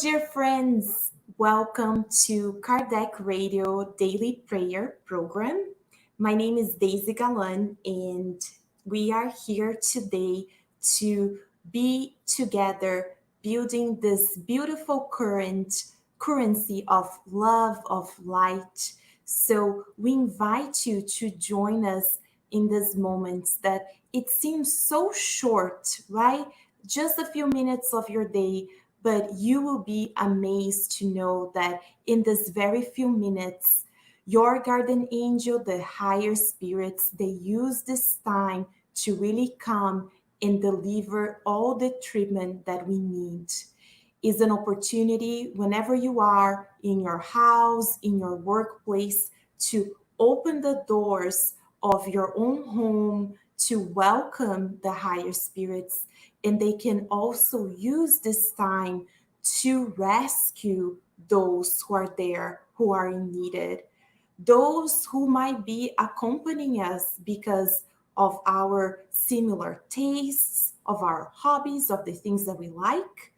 dear friends. Welcome to Kardec Radio Daily Prayer Program. My name is Deise Galan, and we are here today to be together building this beautiful currency of love, of light. So we invite you to join us in these moments that it seems so short, right? Just a few minutes of your day, but you will be amazed to know that in this very few minutes, your guardian angel, the higher spirits, they use this time to really come and deliver all the treatment that we need. Is an opportunity whenever you are in your house, in your workplace, to open the doors of your own home to welcome the higher spirits, and they can also use this time to rescue those who are there, who are in needed, those who might be accompanying us because of our similar tastes, of our hobbies, of the things that we like,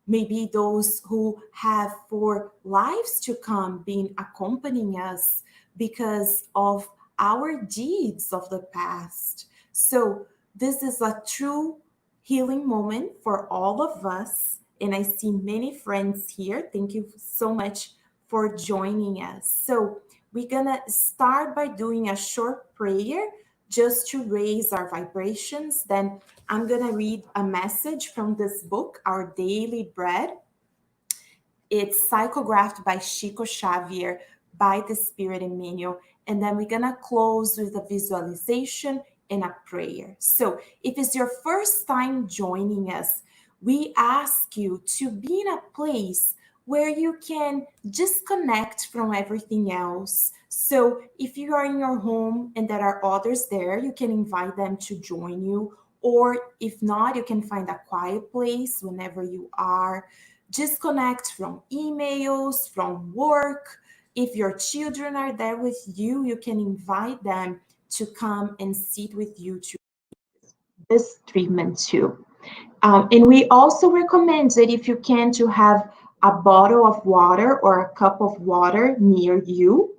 maybe those who have for lives to come been accompanying us because of our deeds of the past. So this is a true healing moment for all of us. And I see many friends here. Thank you so much for joining us. So we're gonna start by doing a short prayer just to raise our vibrations. Then I'm going to read a message from this book, Our Daily Bread. It's psychographed by Chico Xavier by the Spirit Emmanuel. And then we're going to close with a visualization and a prayer. So if it's your first time joining us, we ask you to be in a place where you can disconnect from everything else. So if you are in your home and there are others there, you can invite them to join you. Or if not, you can find a quiet place whenever you are. Disconnect from emails, from work. If your children are there with you, you can invite them to come and sit with you to this treatment too. And we also recommend that if you can, to have a bottle of water or a cup of water near you.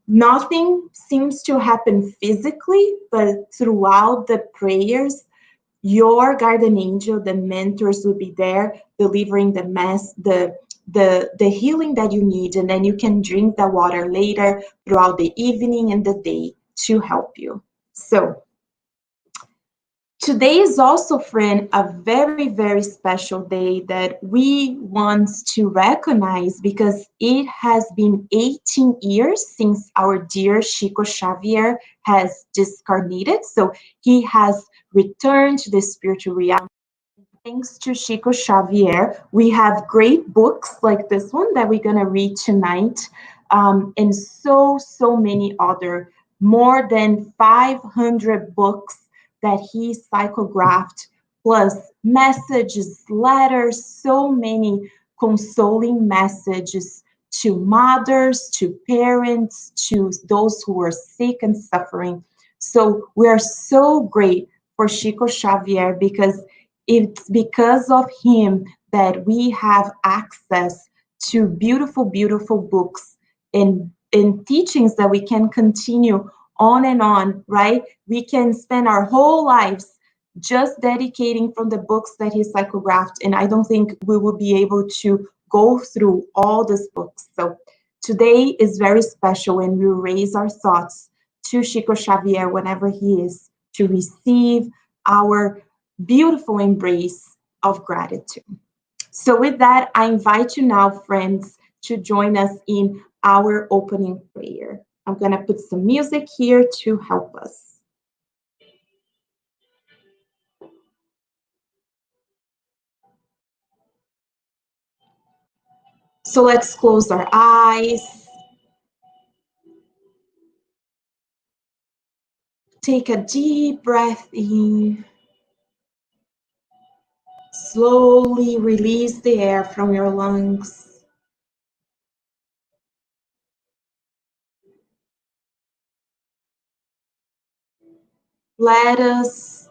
Nothing seems to happen physically, but throughout the prayers, your guardian angel, the mentors will be there delivering the healing that you need, and then you can drink the water later throughout the evening and the day to help you. So today is also, friend, a very, very special day that we want to recognize because it has been 18 years since our dear Chico Xavier has discarnated. So he has returned to the spiritual realm. Thanks to Chico Xavier, we have great books like this one that we're going to read tonight, and so many other, more than 500 books that he psychographed, plus messages, letters, so many consoling messages to mothers, to parents, to those who are sick and suffering. So we are so great for Chico Xavier because it's because of him that we have access to beautiful, beautiful books and teachings that we can continue on and on, right? We can spend our whole lives just dedicating from the books that he psychographed, and I don't think we will be able to go through all these books. So today is very special, and we raise our thoughts to Chico Xavier whenever he is to receive our beautiful embrace of gratitude. So with that, I invite you now, friends, to join us in our opening prayer. I'm going to put some music here to help us. So let's close our eyes. Take a deep breath in. Slowly release the air from your lungs. Let us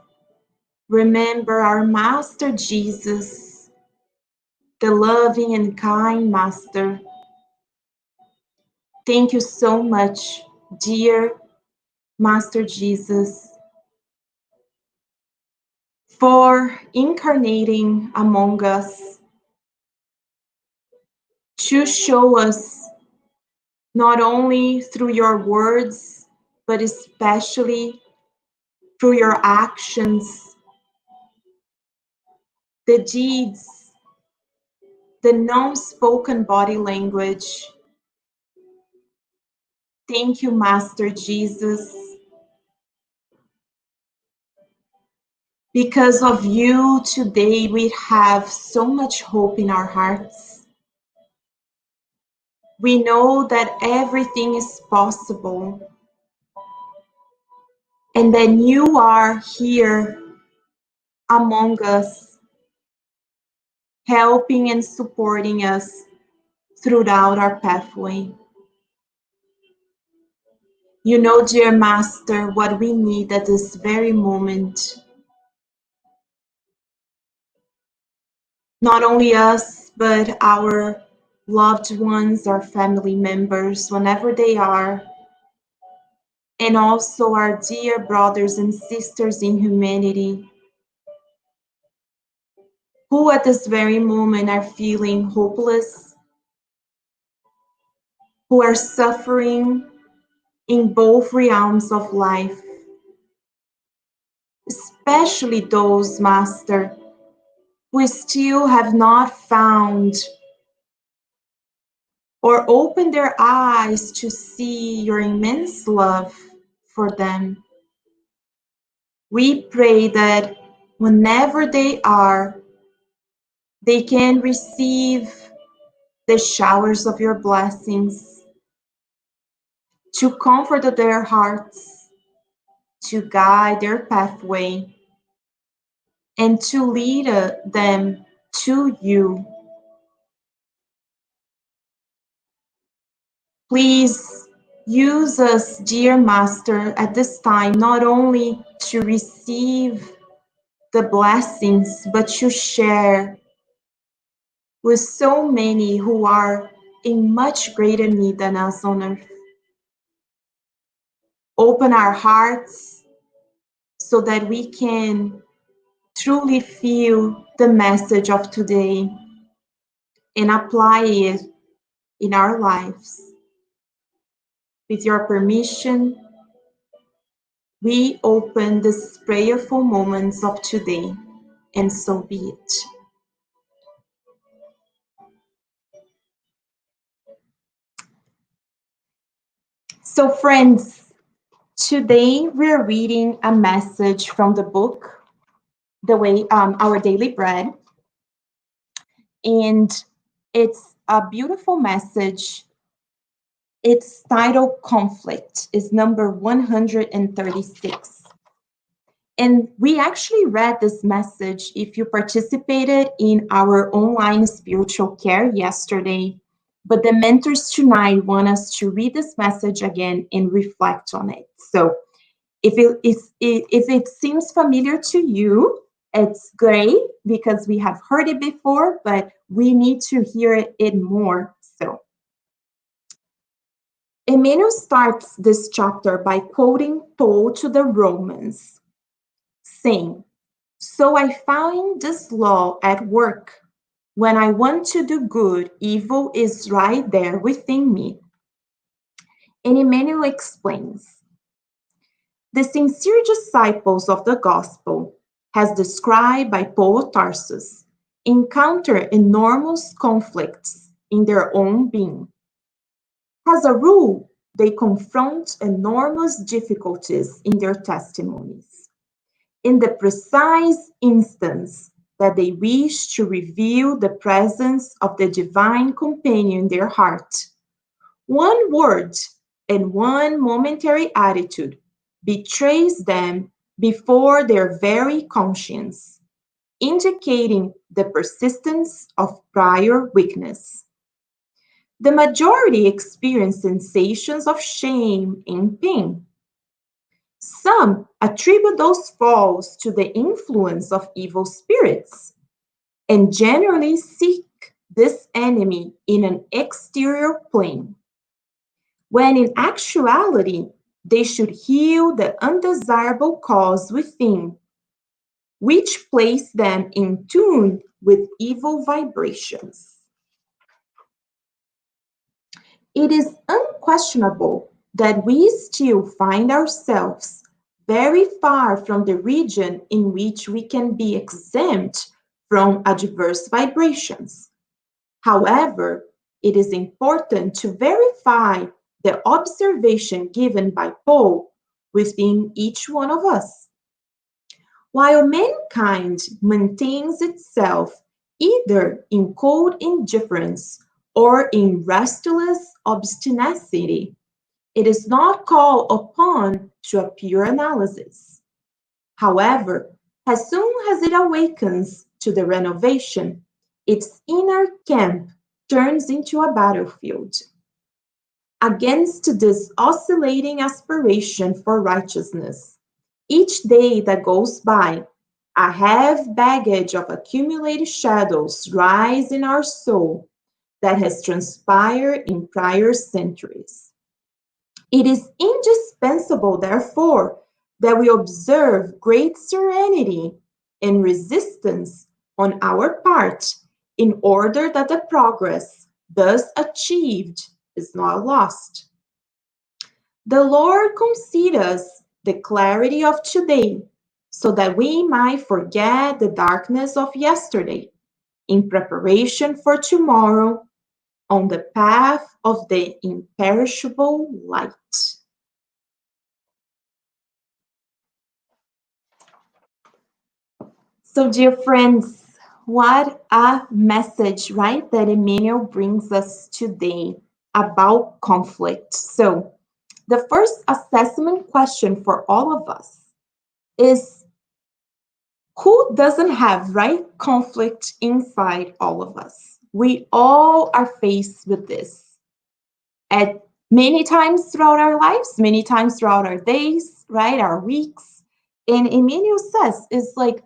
remember our Master Jesus, the loving and kind Master. Thank you so much, dear Master Jesus, for incarnating among us to show us not only through your words, but especially through your actions, the deeds, the non-spoken body language. Thank you, Master Jesus. Because of you, today we have so much hope in our hearts. We know that everything is possible and that you are here among us, helping and supporting us throughout our pathway. You know, dear Master, what we need at this very moment. Not only us, but our loved ones, our family members, whenever they are, and also our dear brothers and sisters in humanity, who at this very moment are feeling hopeless, who are suffering in both realms of life, especially those, Master, who still have not found or opened their eyes to see your immense love for them. We pray that whenever they are, they can receive the showers of your blessings to comfort their hearts, to guide their pathway, and to lead them to you. Please use us, dear Master, at this time, not only to receive the blessings, but to share with so many who are in much greater need than us on earth. Open our hearts so that we can truly feel the message of today and apply it in our lives. With your permission, we open these prayerful moments of today, and so be it. So, friends, today we're reading a message from the book, Our Daily Bread, and it's a beautiful message. Its title, Conflict, is number 136. And we actually read this message if you participated in our online spiritual care yesterday. But the mentors tonight want us to read this message again and reflect on it. So if it seems familiar to you, it's great because we have heard it before, but we need to hear it more. So Emmanuel starts this chapter by quoting Paul to the Romans, saying, "So I find this law at work. When I want to do good, evil is right there within me." And Emmanuel explains, the sincere disciples of the gospel, as described by Paul of Tarsus, encounter enormous conflicts in their own being. As a rule, they confront enormous difficulties in their testimonies. In the precise instance that they wish to reveal the presence of the divine companion in their heart, one word and one momentary attitude betrays them before their very conscience, indicating the persistence of prior weakness. The majority experience sensations of shame and pain. Some attribute those falls to the influence of evil spirits. and generally seek this enemy in an exterior plane, when in actuality, they should heal the undesirable cause within, which place them in tune with evil vibrations. It is unquestionable that we still find ourselves very far from the region in which we can be exempt from adverse vibrations. However, it is important to verify the observation given by Paul within each one of us. While mankind maintains itself either in cold indifference or in restless obstinacy, it is not called upon to a pure analysis. However, as soon as it awakens to the renovation, its inner camp turns into a battlefield. Against this oscillating aspiration for righteousness, each day that goes by, a heavy baggage of accumulated shadows rise in our soul that has transpired in prior centuries. It is indispensable, therefore, that we observe great serenity and resistance on our part in order that the progress thus achieved is not lost. The Lord concede us the clarity of today so that we might forget the darkness of yesterday in preparation for tomorrow on the path of the imperishable light. So, dear friends, what a message, right, that Emmanuel brings us today about conflict. So, the first assessment question for all of us is, who doesn't have, right, conflict inside all of us? We all are faced with this at many times throughout our lives, many times throughout our days, right, our weeks. And Emmanuel says, it's like,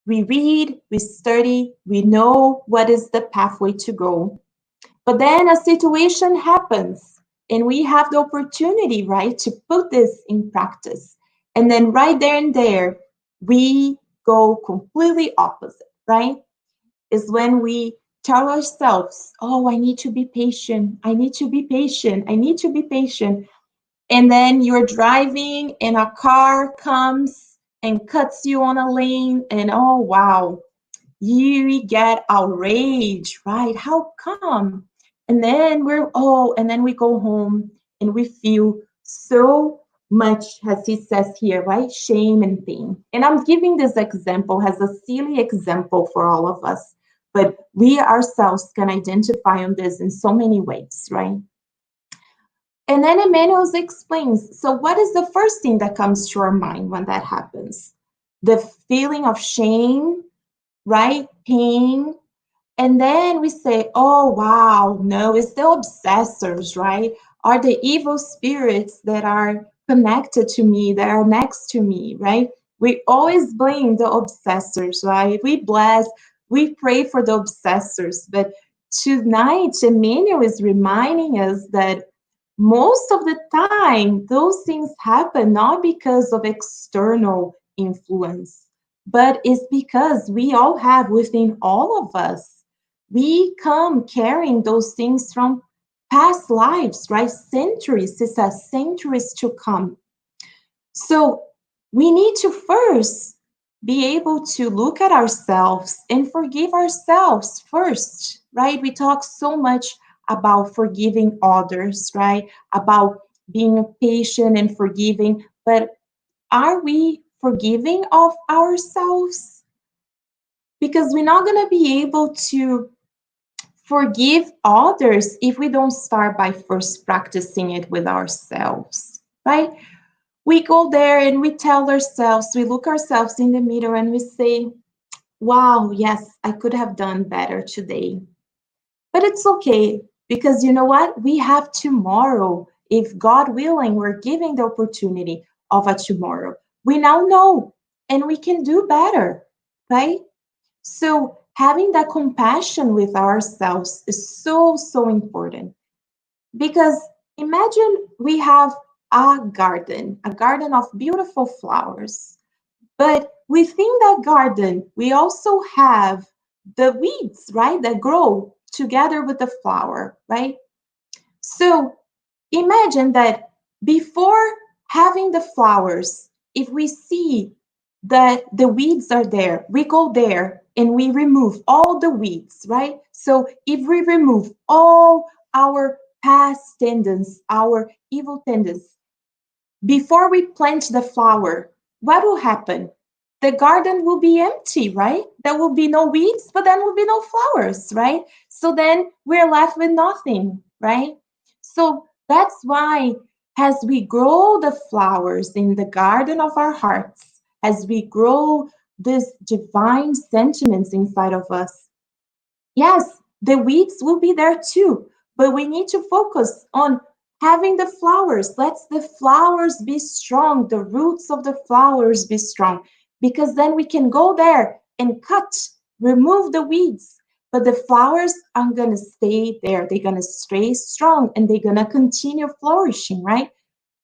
we read, we study, we know what is the pathway to go. But then a situation happens and we have the opportunity, right, to put this in practice. And then right there and there, we go completely opposite, right? Is when we tell ourselves, oh, I need to be patient. I need to be patient. I need to be patient. And then you're driving and a car comes and cuts you on a lane, and oh, wow, you get outraged, right? How come? And then we go home and we feel so much, as he says here, right? Shame and pain. And I'm giving this example as a silly example for all of us, but we ourselves can identify on this in so many ways, right? And then Emmanuel explains, so what is the first thing that comes to our mind when that happens? The feeling of shame, right? Pain. And then we say, oh, wow, no, it's the obsessors, right? Are the evil spirits that are connected to me, that are next to me, right? We always blame the obsessors, right? We bless, we pray for the obsessors. But tonight, Emmanuel is reminding us that most of the time, those things happen not because of external influence, but it's because we all have within all of us. We come carrying those things from past lives, right? Centuries, it says centuries to come. So we need to first be able to look at ourselves and forgive ourselves first, right? We talk so much about forgiving others, right? About being patient and forgiving, but are we forgiving of ourselves? Because we're not going to be able to forgive others if we don't start by first practicing it with ourselves, right? We go there and we tell ourselves, we look ourselves in the mirror and we say, wow, yes, I could have done better today. But it's okay, because you know what? We have tomorrow. If God willing, we're giving the opportunity of a tomorrow. We now know and we can do better, right? So having that compassion with ourselves is so, so important. Because imagine we have a garden of beautiful flowers. But within that garden, we also have the weeds, right, that grow together with the flower, right? So imagine that before having the flowers, if we see that the weeds are there, we go there and we remove all the weeds, right? So if we remove all our past tendencies, our evil tendencies, before we plant the flower, what will happen? The garden will be empty, right? There will be no weeds, but then will be no flowers, right? So then we're left with nothing, right? So that's why, as we grow the flowers in the garden of our hearts, as we grow these divine sentiments inside of us, yes, the weeds will be there too, but we need to focus on having the flowers. Let the flowers be strong, the roots of the flowers be strong, because then we can go there and cut, remove the weeds. But the flowers are going to stay there. They're going to stay strong and they're going to continue flourishing, right?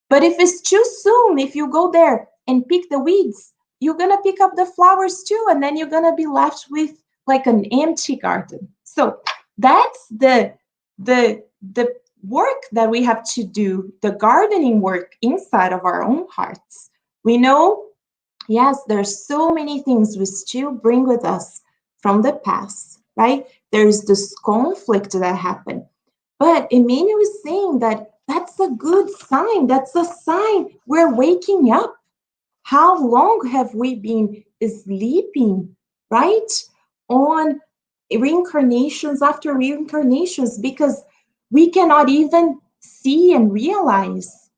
But if it's too soon, if you go there and pick the weeds, you're going to pick up the flowers too, and then you're going to be left with like an empty garden. So that's the work that we have to do, the gardening work inside of our own hearts. We know, yes, there's so many things we still bring with us from the past, right? There's this conflict that happened. But Emmanuel is saying that that's a good sign. That's a sign we're waking up. How long have we been sleeping, right? On reincarnations after reincarnations, because we cannot even see and realize.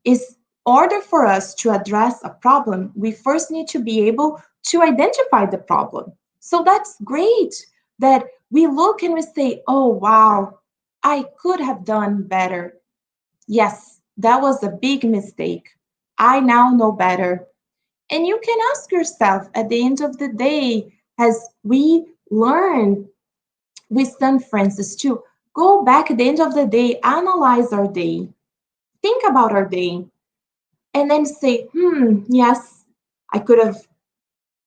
Is order for us to address a problem, we first need to be able to identify the problem. So that's great that we look and we say, oh, wow, I could have done better. Yes, that was a big mistake. I now know better. And you can ask yourself at the end of the day, as we learn with St. Francis, to go back at the end of the day, analyze our day, think about our day, and then say, yes, I could have,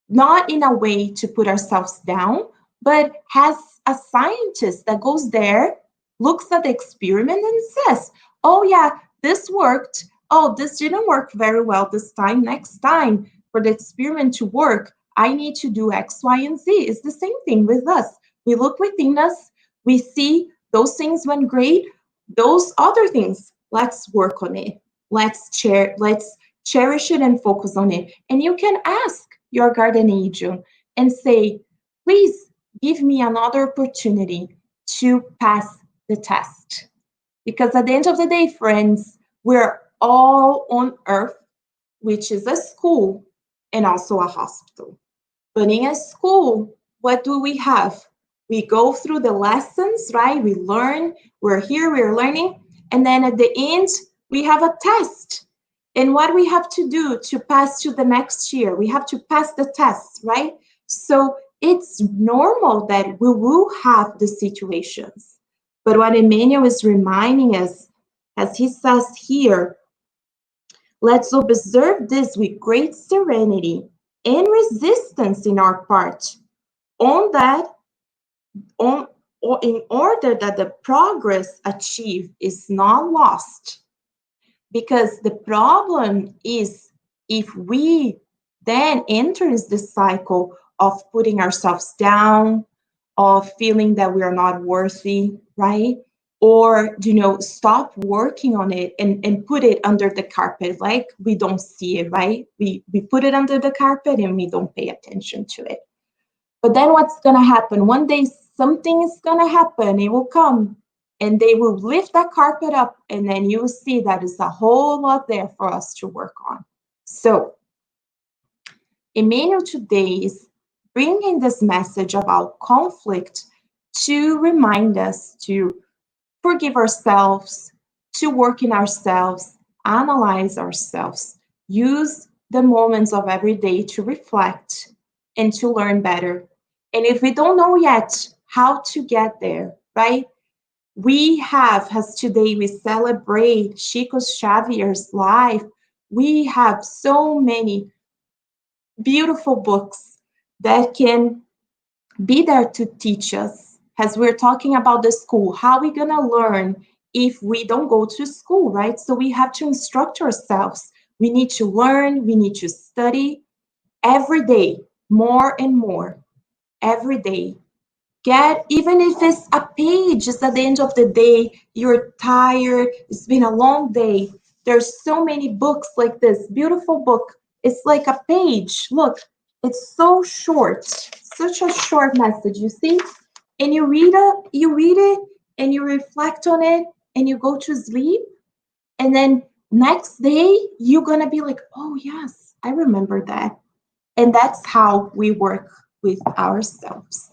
not in a way to put ourselves down, but has a scientist that goes there, looks at the experiment and says, oh yeah, this worked. Oh, this didn't work very well this time. Next time, for the experiment to work, I need to do X, Y, and Z. It's the same thing with us. We look within us, we see those things went great, those other things, let's work on it. Let's cherish it and focus on it. And you can ask your guardian angel and say, please give me another opportunity to pass the test. Because at the end of the day, friends, we're all on earth, which is a school and also a hospital. But in a school, what do we have? We go through the lessons, right? We learn, we're here, we're learning. And then at the end, we have a test. And what we have to do to pass to the next year, we have to pass the test, right? So it's normal that we will have the situations. But what Emmanuel is reminding us, as he says here, let's observe this with great serenity and resistance in our part, on that, on, or in order that the progress achieved is not lost. Because the problem is, if we then enters the cycle of putting ourselves down, of feeling that we are not worthy, right? Or, stop working on it and put it under the carpet, like we don't see it, right? We put it under the carpet and we don't pay attention to it. But then what's going to happen? One day something is going to happen. It will come and they will lift that carpet up, and then you'll see that is a whole lot there for us to work on. So Emmanuel today is bringing this message about conflict to remind us to forgive ourselves, to work in ourselves, analyze ourselves, use the moments of every day to reflect and to learn better. And if we don't know yet how to get there, right? We have, as today we celebrate Chico Xavier's life, we have so many beautiful books that can be there to teach us. As we're talking about the school, how are we going to learn if we don't go to school, right? So we have to instruct ourselves. We need to learn, we need to study every day, more and more, every day. Get, even if it's a page, just at the end of the day, you're tired, it's been a long day. There's so many books like this, beautiful book. It's like a page. Look, it's so short, such a short message, you see? And you read it and you reflect on it and you go to sleep. And then next day, you're gonna be like, oh yes, I remember that. And that's how we work with ourselves.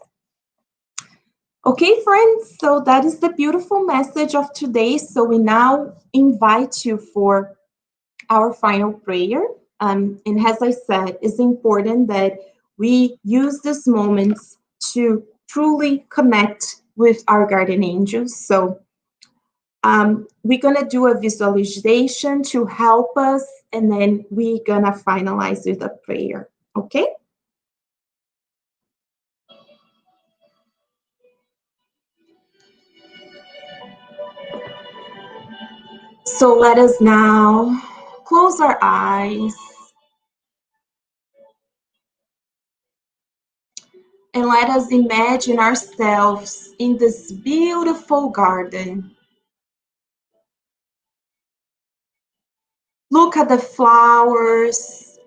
Okay, friends, so that is the beautiful message of today. So we now invite you for our final prayer. And as I said, it's important that we use these moments to truly connect with our guardian angels. So we're going to do a visualization to help us, and then we're going to finalize with a prayer. Okay? So let us now close our eyes and let us imagine ourselves in this beautiful garden. Look at the flowers,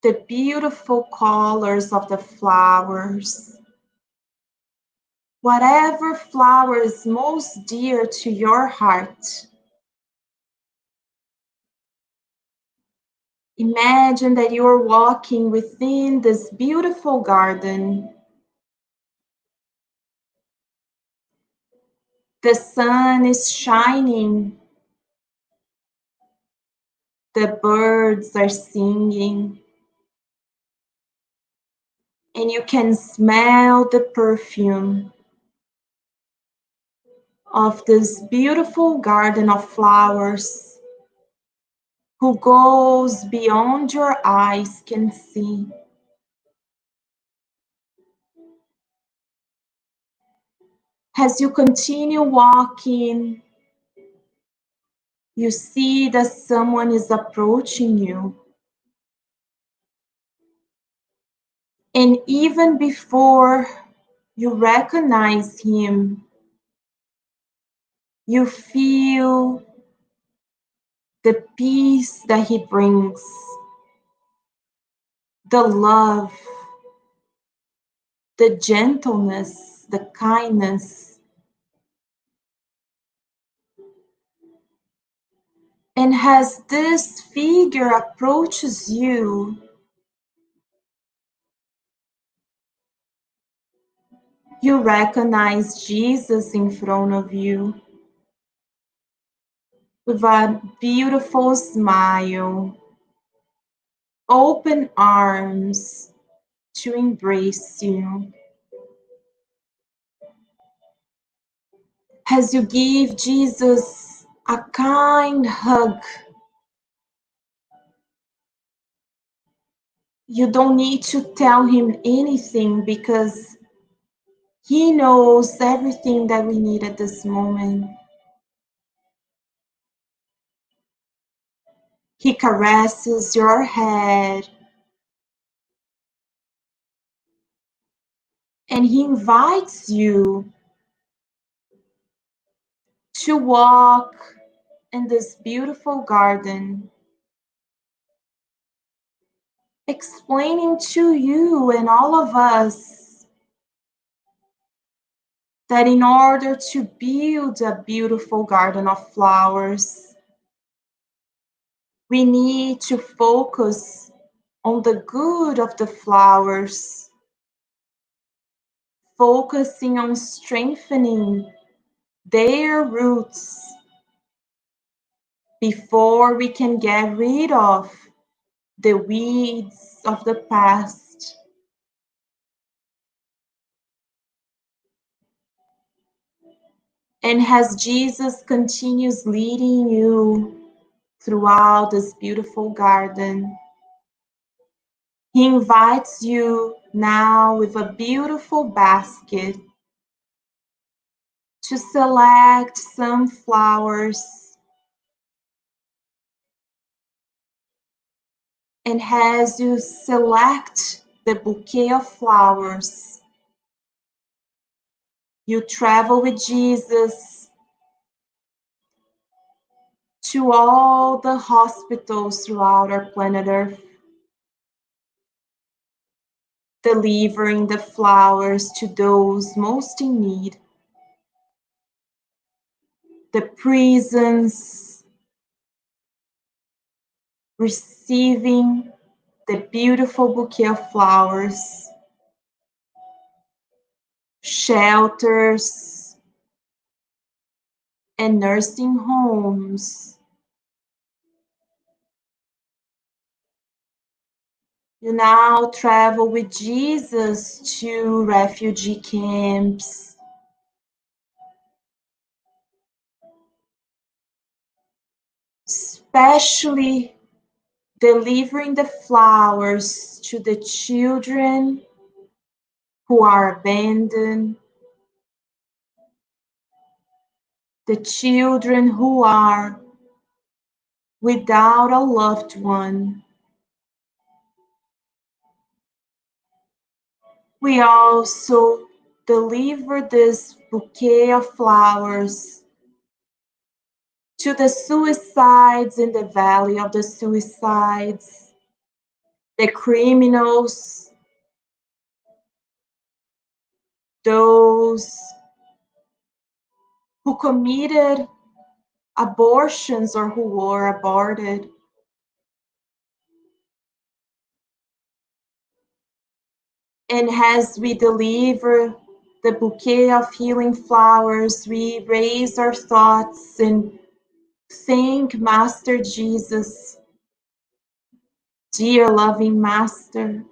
the beautiful colors of the flowers. Whatever flower is most dear to your heart, imagine that you are walking within this beautiful garden. The sun is shining. The birds are singing. And you can smell the perfume of this beautiful garden of flowers who goes beyond your eyes can see. As you continue walking, you see that someone is approaching you. And even before you recognize him, you feel the peace that he brings, the love, the gentleness, the kindness. And as this figure approaches you, you recognize Jesus in front of you with a beautiful smile, open arms to embrace you. As you give Jesus a kind hug, you don't need to tell him anything because he knows everything that we need at this moment. He caresses your head and he invites you to walk in this beautiful garden, explaining to you and all of us that in order to build a beautiful garden of flowers, we need to focus on the good of the flowers, focusing on strengthening their roots before we can get rid of the weeds of the past And as Jesus continues leading you throughout this beautiful garden, he invites you now with a beautiful basket to select some flowers. And as you select the bouquet of flowers, you travel with Jesus to all the hospitals throughout our planet Earth, delivering the flowers to those most in need, the prisons, receiving the beautiful bouquet of flowers, shelters and nursing homes. You now travel with Jesus to refugee camps, especially delivering the flowers to the children who are abandoned, the children who are without a loved one. We also deliver this bouquet of flowers to the suicides in the valley of the suicides, the criminals, those who committed abortions or who were aborted. And as we deliver the bouquet of healing flowers, we raise our thoughts and thank Master Jesus, dear loving Master.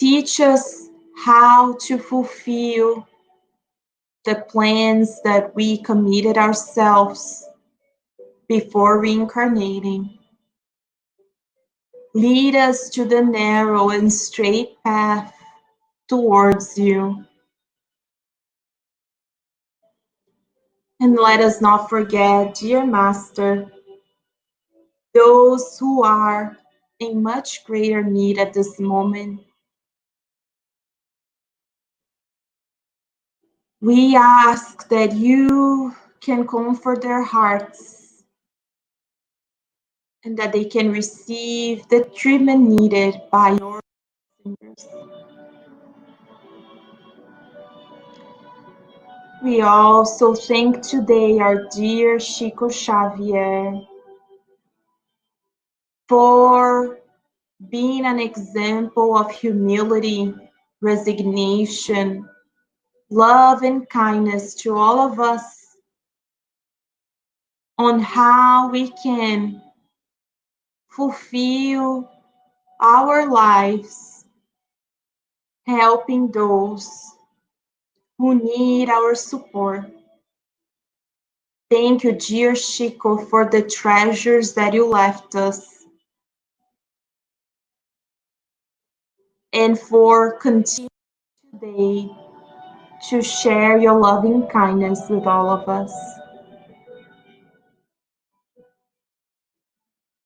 Teach us how to fulfill the plans that we committed ourselves before reincarnating. Lead us to the narrow and straight path towards you. And let us not forget, dear Master, those who are in much greater need at this moment. We ask that you can comfort their hearts and that they can receive the treatment needed by your fingers. We also thank today our dear Chico Xavier for being an example of humility, resignation, love, and kindness to all of us on how we can fulfill our lives helping those who need our support. Thank you, dear Chico, for the treasures that you left us and for continuing today to share your loving kindness with all of us.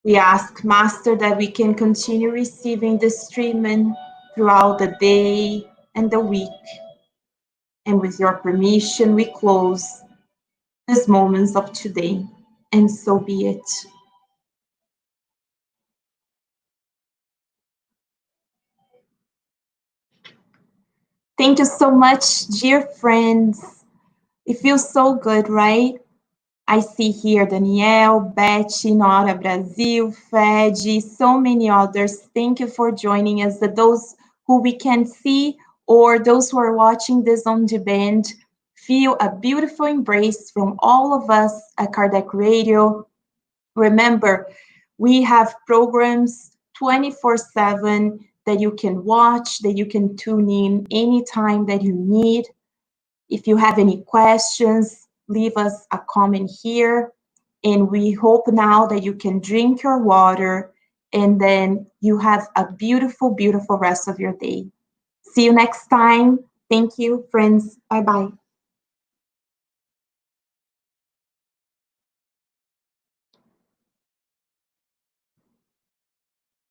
We ask, Master, that we can continue receiving this treatment throughout the day and the week. And with your permission, we close these moments of today. And so be it. Thank you so much, dear friends. It feels so good, right? I see here Danielle, Betty, Nora Brasil, Fed, so many others. Thank you for joining us. Those who we can see or those who are watching this on demand, feel a beautiful embrace from all of us at Kardec Radio. Remember, we have programs 24/7 that you can watch, that you can tune in anytime that you need. If you have any questions, leave us a comment here. And we hope now that you can drink your water and then you have a beautiful, beautiful rest of your day. See you next time. Thank you, friends. Bye bye.